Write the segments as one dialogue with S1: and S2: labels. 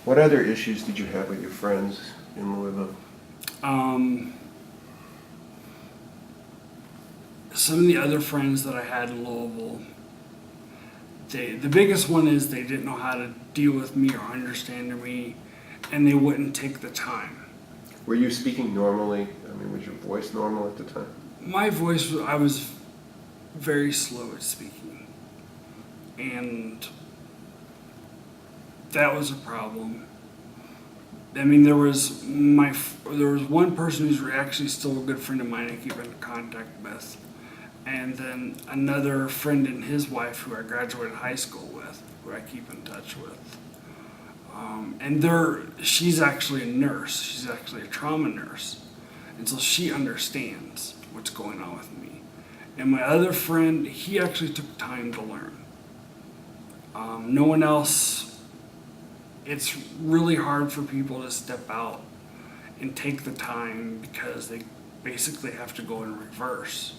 S1: What other issues did you have with your friends in Louisville?
S2: Some of the other friends that I had in Louisville, the biggest one is they didn't know how to deal with me or understand me, and they wouldn't take the time.
S1: Were you speaking normally? I mean, was your voice normal at the time?
S2: My voice, I was very slow at speaking, and that was a problem. I mean, there was one person who's actually still a good friend of mine I keep in contact with, and then another friend and his wife who I graduated high school with, who I keep in touch with. She's actually a nurse. She's actually a trauma nurse, and so she understands what's going on with me. And my other friend, he actually took time to learn. No one else. It's really hard for people to step out and take the time because they basically have to go in reverse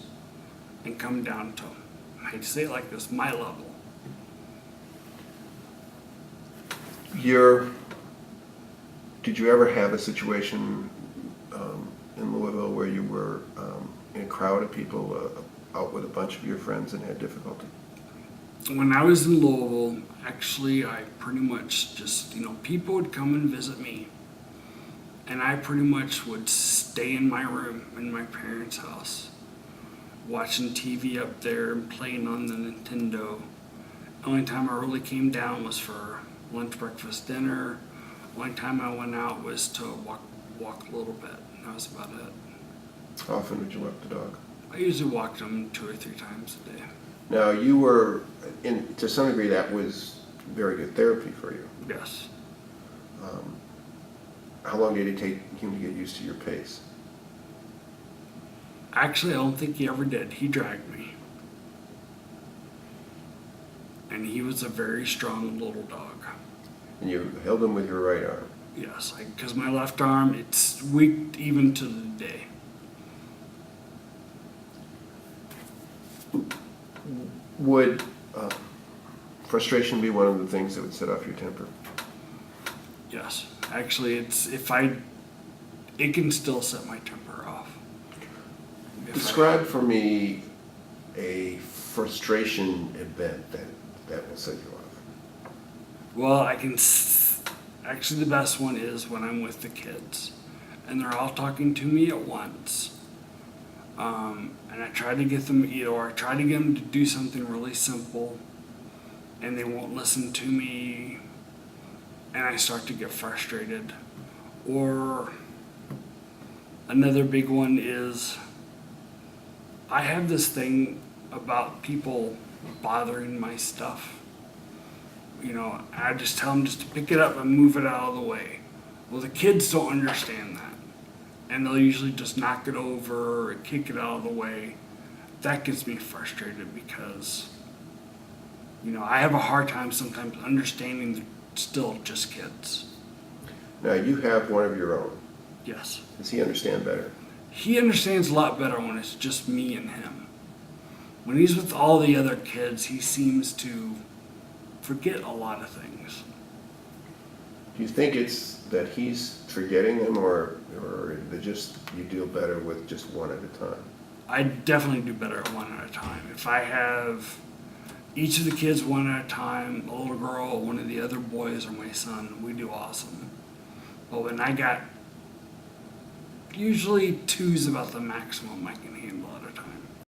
S2: and come down to, I hate to say it like this, my level.
S1: Did you ever have a situation in Louisville where you were in a crowd of people out with a bunch of your friends and had difficulty?
S2: When I was in Louisville, actually, I pretty much just, people would come and visit me. And I pretty much would stay in my room in my parents' house, watching TV up there and playing on the Nintendo. The only time I really came down was for lunch, breakfast, dinner. The only time I went out was to walk a little bit. That was about it.
S1: How often would you walk the dog?
S2: I usually walked them 2 or 3 times a day.
S1: Now, you were, to some degree, that was very good therapy for you.
S2: Yes.
S1: How long did it take him to get used to your pace?
S2: Actually, I don't think he ever did. He dragged me. And he was a very strong little dog.
S1: And you held him with your right arm.
S2: Yes, because my left arm, it's weak even to the day.
S1: Would frustration be one of the things that would set off your temper?
S2: Yes. Actually, it can still set my temper off.
S1: Describe for me a frustration event that will set you off.
S2: Well, actually the best one is when I'm with the kids and they're all talking to me at once. And I try to get them to do something really simple and they won't listen to me and I start to get frustrated. Or another big one is I have this thing about people bothering my stuff. I just tell them just to pick it up and move it out of the way. Well, the kids don't understand that. And they'll usually just knock it over or kick it out of the way. That gets me frustrated because, I have a hard time sometimes understanding they're still just kids.
S1: Now, you have one of your own.
S2: Yes.
S1: Does he understand better?
S2: He understands a lot better when it's just me and him. When he's with all the other kids, he seems to forget a lot of things.
S1: Do you think it's that he's forgetting them or that just you deal better with just one at a time?
S2: I definitely do better at one at a time. If I have each of the kids one at a time, a little girl, one of the other boys, or my son, we do awesome. But when I got, usually 2's about the maximum I can handle at a time.